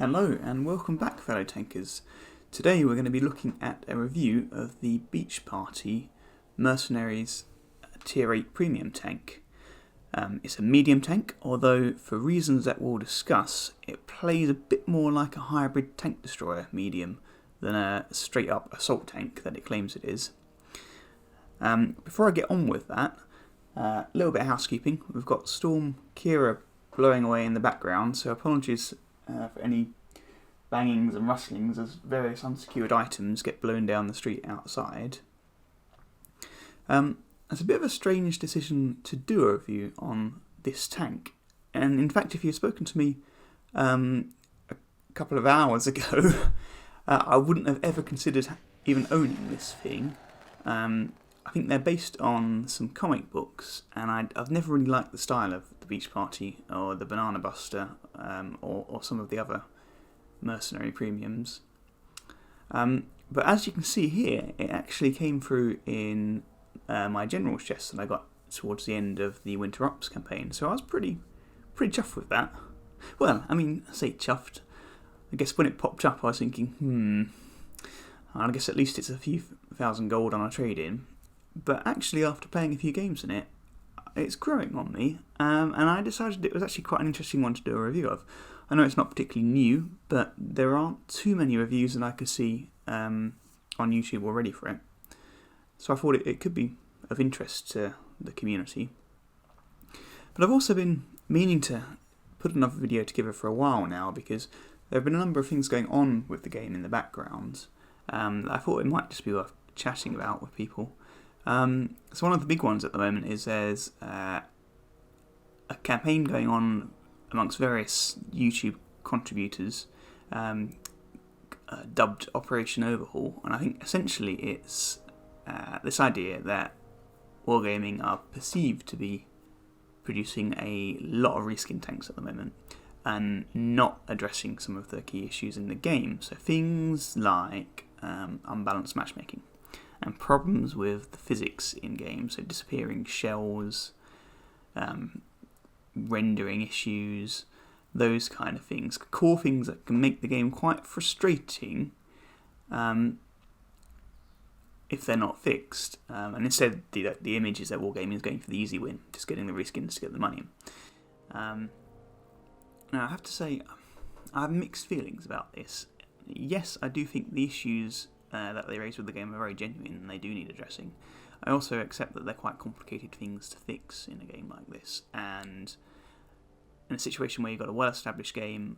Hello and welcome back, fellow tankers. Today we're going to be looking at a review of the Beach Party Mercenaries Tier 8 Premium tank. It's a medium tank, although for reasons that we'll discuss, it plays a bit more like a hybrid tank destroyer medium than a straight up assault tank that it claims it is. Before I get on with that, a little bit of housekeeping. We've got Storm Kira blowing away in the background, so apologies for any bangings and rustlings as various unsecured items get blown down the street outside. It's a bit of a strange decision to do a review on this tank, and in fact if you'd spoken to me a couple of hours ago, I wouldn't have ever considered even owning this thing. I think they're based on some comic books, and I've never really liked the style of the Beach Party or the Banana Buster or some of the other mercenary premiums. But as you can see here, it actually came through in my General's chest that I got towards the end of the Winter Ops campaign, so I was pretty chuffed with that. Well, I mean, I say chuffed. I guess when it popped up I was thinking, I guess at least it's a few thousand gold on a trade-in. But actually, after playing a few games in it, it's growing on me, and I decided it was actually quite an interesting one to do a review of. I know it's not particularly new, but there aren't too many reviews that I could see on YouTube already for it. So I thought it could be of interest to the community. But I've also been meaning to put another video together for a while now, because there have been a number of things going on with the game in the background. I thought it might just be worth chatting about with people. So one of the big ones at the moment is there's a campaign going on amongst various YouTube contributors dubbed Operation Overhaul, and I think essentially it's this idea that Wargaming are perceived to be producing a lot of reskin tanks at the moment and not addressing some of the key issues in the game. So things like unbalanced matchmaking and problems with the physics in games, so disappearing shells, rendering issues, those kind of things. Core things that can make the game quite frustrating if they're not fixed. And instead, the image is that Wargaming is going for the easy win, just getting the reskins to get the money in. Now, I have to say, I have mixed feelings about this. Yes, I do think the issues that they raise with the game are very genuine and they do need addressing. I also accept that they're quite complicated things to fix in a game like this, and in a situation where you've got a well-established game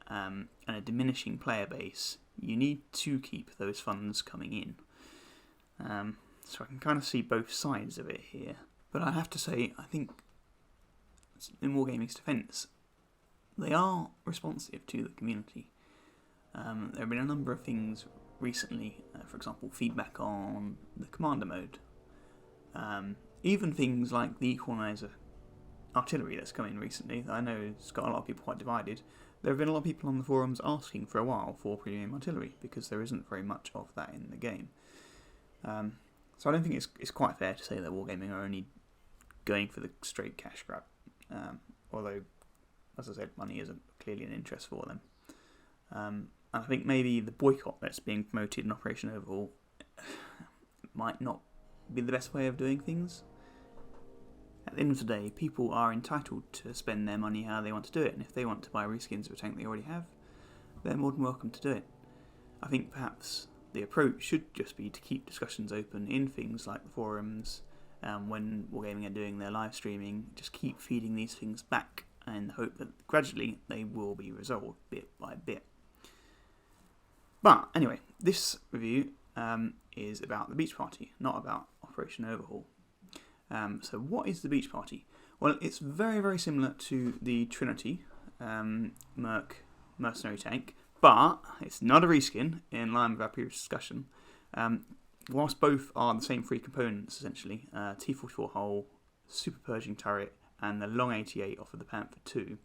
and a diminishing player base, you need to keep those funds coming in. So I can kind of see both sides of it here. But I have to say, I think in Wargaming's defence, they are responsive to the community. There have been a number of things recently, for example, feedback on the commander mode. Even things like the equaliser artillery that's come in recently, I know it's got a lot of people quite divided. There have been a lot of people on the forums asking for a while for premium artillery, because there isn't very much of that in the game. So I don't think it's quite fair to say that Wargaming are only going for the straight cash grab, although, as I said, money isn't clearly an interest for them. And I think maybe the boycott that's being promoted in Operation Overhaul might not be the best way of doing things. At the end of the day, people are entitled to spend their money how they want to do it, and if they want to buy reskins of a tank they already have, they're more than welcome to do it. I think perhaps the approach should just be to keep discussions open in things like the forums, when Wargaming are doing their live streaming, just keep feeding these things back and hope that gradually they will be resolved bit by bit. But anyway, this review is about the Beach Party, not about Operation Overhaul. So what is the Beach Party? Well, it's very, very similar to the Trinity Merc mercenary tank, but it's not a reskin, in line with our previous discussion. Whilst both are the same three components, essentially, T-44 hull, super purging turret, and the long 88 off of the Panther 2,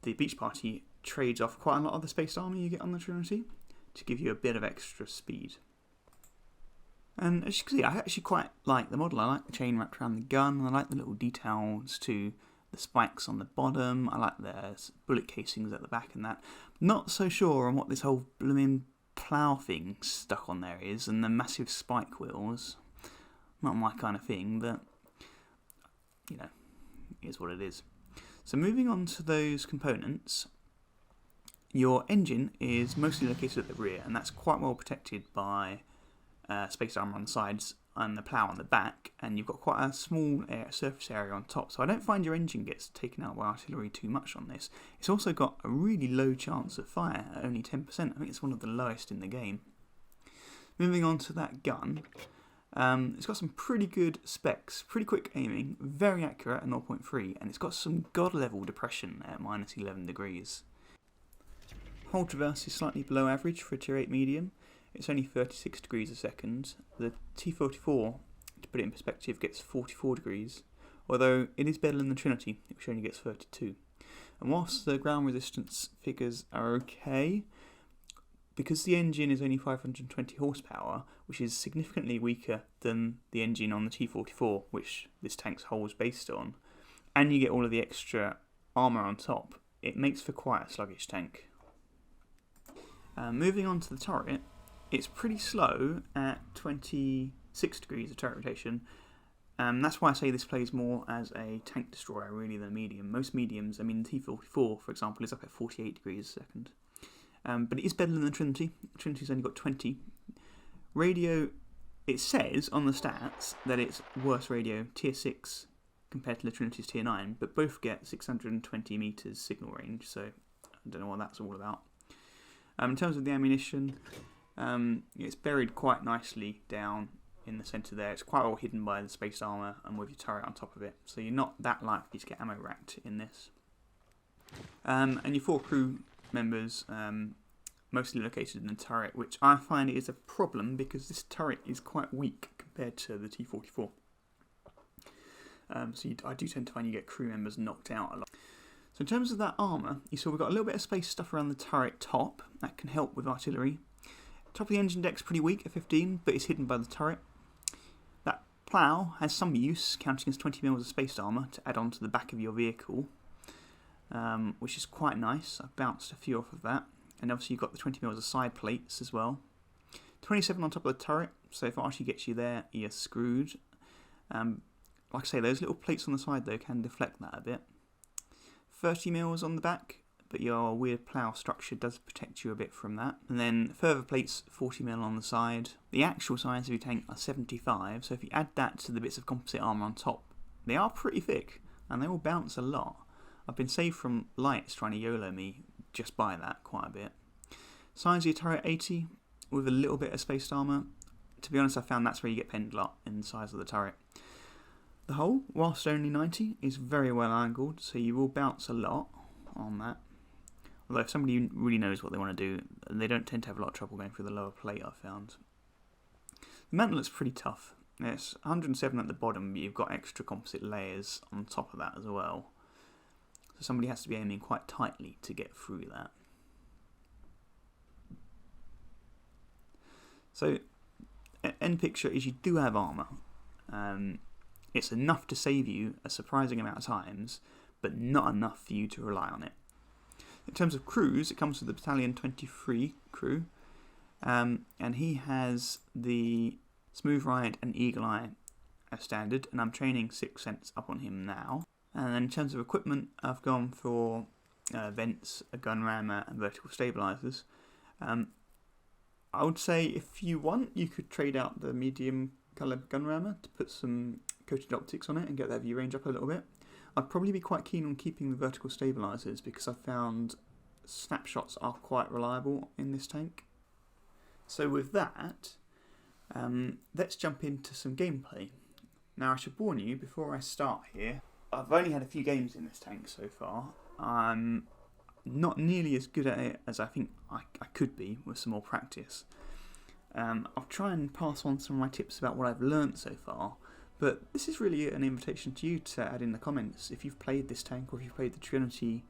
the Beach Party trades off quite a lot of the space armour you get on the Trinity to give you a bit of extra speed. And as you can see, I actually quite like the model. I like the chain wrapped around the gun, and I like the little details to the spikes on the bottom. I like the bullet casings at the back and that. Not so sure on what this whole blooming plough thing stuck on there is, and the massive spike wheels. Not my kind of thing, but you know, it is what it is. So moving on to those components, your engine is mostly located at the rear, and that's quite well protected by space armour on the sides and the plough on the back, and you've got quite a small surface area on top, so I don't find your engine gets taken out by artillery too much on this. It's also got a really low chance of fire, at only 10%. I think it's one of the lowest in the game. Moving on to that gun, it's got some pretty good specs, pretty quick aiming, very accurate at 0.3, and it's got some god level depression at minus 11 degrees. Hold traverse is slightly below average for a tier 8 medium. It's only 36 degrees a second. The T44, to put it in perspective, gets 44 degrees, although it is better than the Trinity, which only gets 32. And whilst the ground resistance figures are okay, because the engine is only 520 horsepower, which is significantly weaker than the engine on the T44, which this tank's hull is based on, and you get all of the extra armour on top, it makes for quite a sluggish tank. Moving on to the turret, it's pretty slow at 26 degrees of turret rotation. That's why I say this plays more as a tank destroyer really than a medium. Most mediums, I mean the T44 for example, is up at 48 degrees a second. But it is better than the Trinity. The Trinity's only got 20. Radio, it says on the stats that it's worse radio, tier 6 compared to the Trinity's tier 9, but both get 620 metres signal range, so I don't know what that's all about. In terms of the ammunition, it's buried quite nicely down in the centre there. It's quite well hidden by the space armour and with your turret on top of it, so you're not that likely to get ammo racked in this. And your 4 crew members, mostly located in the turret, which I find is a problem because this turret is quite weak compared to the T44. So I do tend to find you get crew members knocked out a lot. So in terms of that armour, you saw we've got a little bit of space stuff around the turret top. That can help with artillery. Top of the engine deck's pretty weak at 15, but it's hidden by the turret. That plough has some use, counting as 20 mils of space armour to add on to the back of your vehicle, which is quite nice. I've bounced a few off of that. And obviously you've got the 20 mils of side plates as well. 27 on top of the turret, so if it actually gets you there, you're screwed. Like I say, those little plates on the side though can deflect that a bit. 30 mils on the back, but your weird plough structure does protect you a bit from that. And then further plates, 40 mil on the side. The actual size of your tank are 75, so if you add that to the bits of composite armour on top, they are pretty thick, and they will bounce a lot. I've been saved from lights trying to YOLO me just by that quite a bit. Size of your turret 80, with a little bit of spaced armour. To be honest, I found that's where you get penned a lot in the size of the turret. The hull, whilst only 90, is very well angled, so you will bounce a lot on that. Although if somebody really knows what they want to do, they don't tend to have a lot of trouble going through the lower plate, I've found. The mantle looks pretty tough. It's 107 at the bottom, but you've got extra composite layers on top of that as well. So somebody has to be aiming quite tightly to get through that. So, end picture is you do have armour. It's enough to save you a surprising amount of times, but not enough for you to rely on it. In terms of crews, it comes with the Battalion 23 crew, and he has the Smooth Ride and Eagle Eye as standard, and I'm training 6 cents up on him now. And then in terms of equipment, I've gone for vents, a gun rammer, and vertical stabilisers. I would say if you want, you could trade out the medium colour gun rammer to put some coated optics on it and get that view range up a little bit. I'd probably be quite keen on keeping the vertical stabilisers because I found snapshots are quite reliable in this tank. So with that, let's jump into some gameplay. Now I should warn you before I start here, I've only had a few games in this tank so far. I'm not nearly as good at it as I think I could be with some more practice. I'll try and pass on some of my tips about what I've learnt so far, but this is really an invitation to you to add in the comments if you've played this tank or if you've played the Trinity.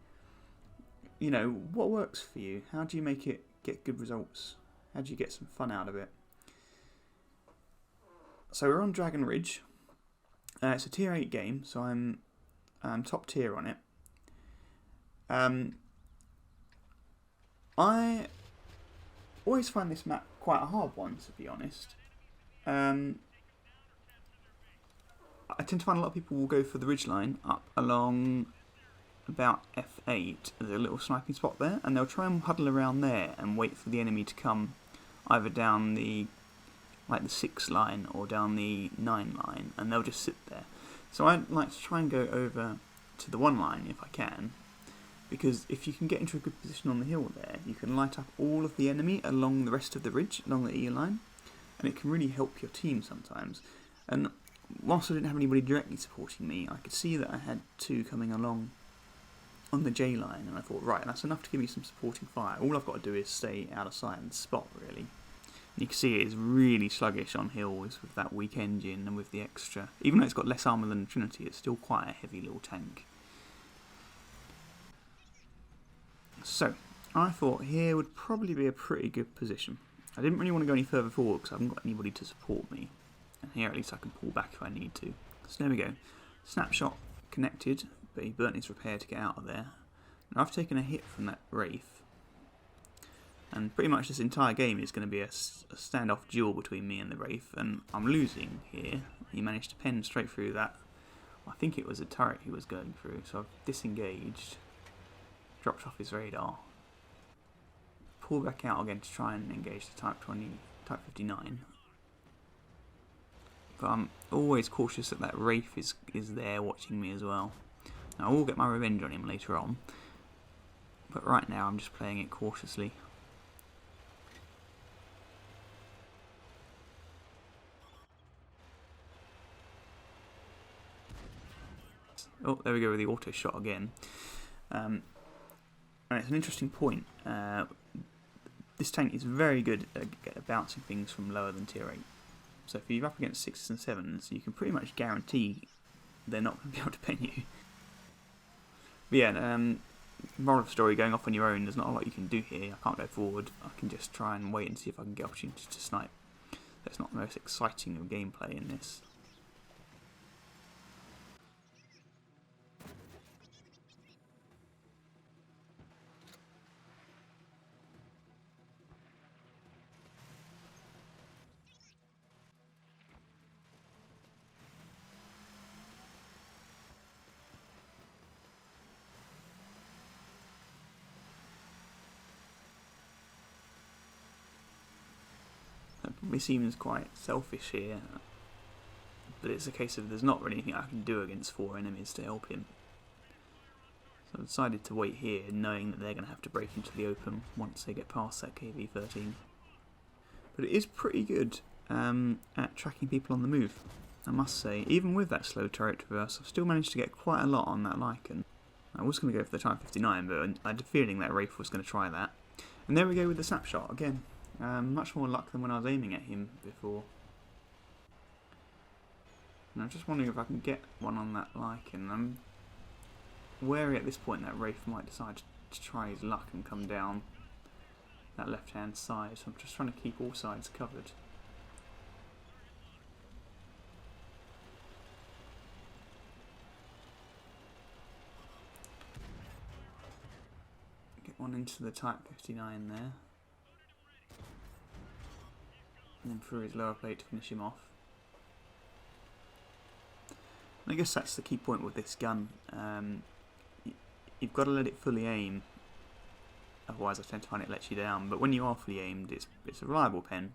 You know, what works for you? How do you make it get good results? How do you get some fun out of it? So we're on Dragon Ridge. It's a tier 8 game, so I'm top tier on it. I always find this map quite a hard one, to be honest. I tend to find a lot of people will go for the ridgeline up along about F8. There's a little sniping spot there, and they'll try and huddle around there and wait for the enemy to come either down the 6 line or down the 9 line, and they'll just sit there. So I like to try and go over to the 1 line if I can, because if you can get into a good position on the hill there, you can light up all of the enemy along the rest of the ridge, along the E line, and it can really help your team sometimes. And whilst I didn't have anybody directly supporting me, I could see that I had 2 coming along on the J line, and I thought, right, that's enough to give me some supporting fire. All I've got to do is stay out of sight and spot, really. And you can see it is really sluggish on hills with that weak engine and with the extra. Even though it's got less armour than Trinity, it's still quite a heavy little tank. So, I thought here would probably be a pretty good position. I didn't really want to go any further forward because I haven't got anybody to support me. And here at least I can pull back if I need to. So there we go. Snapshot connected, but he burnt his repair to get out of there. Now I've taken a hit from that Wraith. And pretty much this entire game is going to be a standoff duel between me and the Wraith. And I'm losing here. He managed to pen straight through that. I think it was a turret he was going through. So I've disengaged. Dropped off his radar. Pull back out again to try and engage the Type 59. But I'm always cautious that that Wraith is there watching me as well. Now I will get my revenge on him later on, but right now I'm just playing it cautiously. Oh, there we go with the auto shot again. And it's an interesting point. This tank is very good at bouncing things from lower than tier 8. So if you're up against 6s and 7s, you can pretty much guarantee they're not going to be able to pen you. But yeah, moral of the story, going off on your own, there's not a lot you can do here. I can't go forward. I can just try and wait and see if I can get opportunities to snipe. That's not the most exciting of gameplay in this. That probably seems quite selfish here, but it's a case of there's not really anything I can do against 4 enemies to help him. So I decided to wait here, knowing that they're going to have to break into the open once they get past that KV-13. But it is pretty good at tracking people on the move, I must say. Even with that slow turret reverse, I've still managed to get quite a lot on that Lycan. I was going to go for the Type 59, but I had a feeling that Wraith was going to try that. And there we go with the snapshot again. Much more luck than when I was aiming at him before. And I'm just wondering if I can get one on that Lycan. I'm wary at this point that Wraith might decide to try his luck and come down that left hand side, so I'm just trying to keep all sides covered. Get one into the Type 59 there. And then through his lower plate to finish him off. And I guess that's the key point with this gun. You've got to let it fully aim, otherwise I tend to find it lets you down. But when you are fully aimed, it's a reliable pen,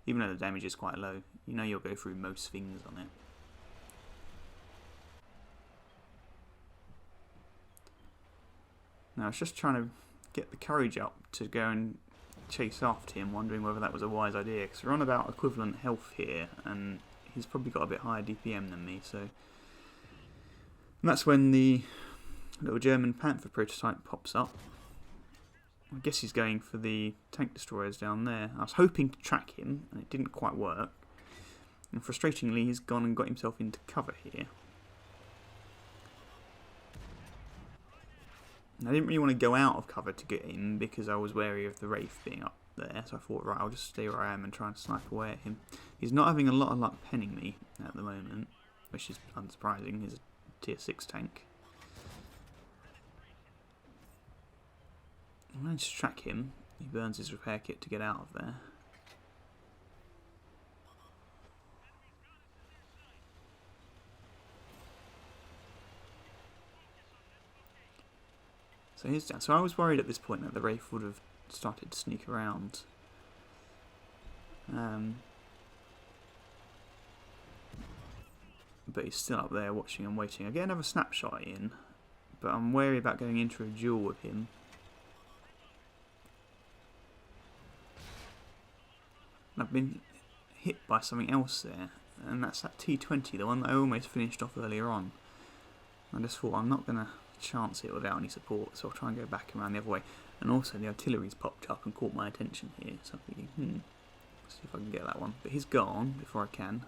even though the damage is quite low. You know you'll go through most things on it. Now I was just trying to get the courage up to go and chase after him, wondering whether that was a wise idea, because we're on about equivalent health here, and he's probably got a bit higher DPM than me. So, and that's when the little German Panther prototype pops up. I guess he's going for the tank destroyers down there. I was hoping to track him, and it didn't quite work. And frustratingly, he's gone and got himself into cover here. I didn't really want to go out of cover to get him because I was wary of the Wraith being up there, so I thought, right, I'll just stay where I am and try and snipe away at him. He's not having a lot of luck penning me at the moment, which is unsurprising. He's a tier 6 tank. I managed to track him. He burns his repair kit to get out of there. So he's down. So I was worried at this point that the Wraith would have started to sneak around. But he's still up there watching and waiting. I get another snapshot in, but I'm wary about going into a duel with him. And I've been hit by something else there, and that's that T20, the one that I almost finished off earlier on. I just thought I'm not going to chance it without any support, so I'll try and go back around the other way. And also the artillery's popped up and caught my attention here, so I'm thinking, let's see if I can get that one. But he's gone before I can.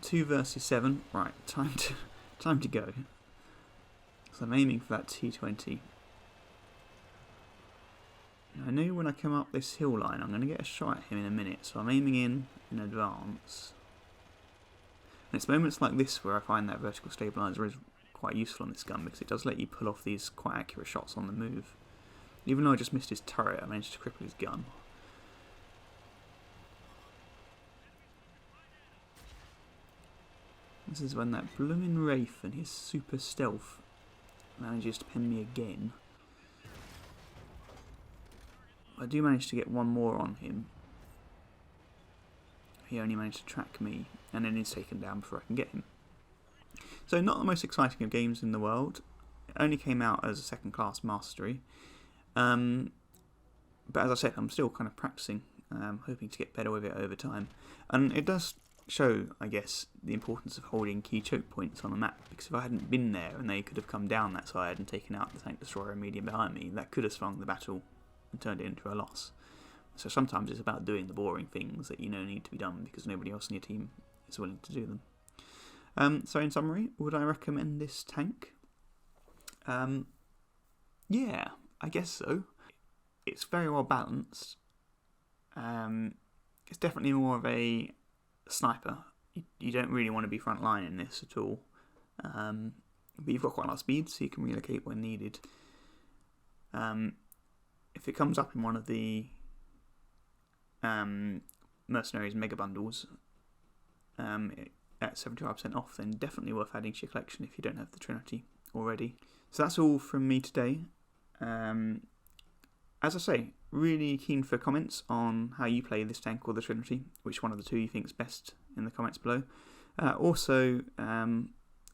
2 versus 7. Right, time to go. So I'm aiming for that T20. I know when I come up this hill line, I'm going to get a shot at him in a minute, so I'm aiming in advance. And it's moments like this where I find that vertical stabilizer is quite useful on this gun, because it does let you pull off these quite accurate shots on the move. Even though I just missed his turret, I managed to cripple his gun. This is when that bloomin' Wraith and his super stealth manages to pen me again. I do manage to get one more on him. He only managed to track me, and then he's taken down before I can get him. So not the most exciting of games in the world. It only came out as a second class mastery. But as I said, I'm still kind of practicing, hoping to get better with it over time. And it does show, I guess, the importance of holding key choke points on the map, because if I hadn't been there and they could have come down that side and taken out the tank destroyer immediately behind me, that could have swung the battle and turned it into a loss. So sometimes it's about doing the boring things that you know need to be done because nobody else in your team is willing to do them. So in summary, would I recommend this tank? Yeah, I guess so. It's very well balanced. It's definitely more of a sniper. You don't really want to be front line in this at all. But you've got quite a lot of speed, so you can relocate when needed. If it comes up in one of the Mercenaries mega bundles at 75% off, then definitely worth adding to your collection if you don't have the Trinity already. So that's all from me today. As I say, really keen for comments on how you play this tank or the Trinity, which one of the two you think is best in the comments below. Also,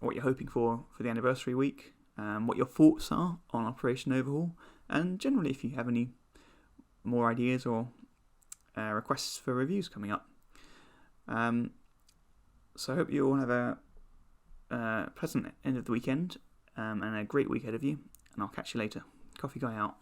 what you're hoping for the anniversary week, what your thoughts are on Operation Overhaul, and generally if you have any more ideas or requests for reviews coming up. So I hope you all have a pleasant end of the weekend and a great week ahead of you, and I'll catch you later. Coffee Guy out.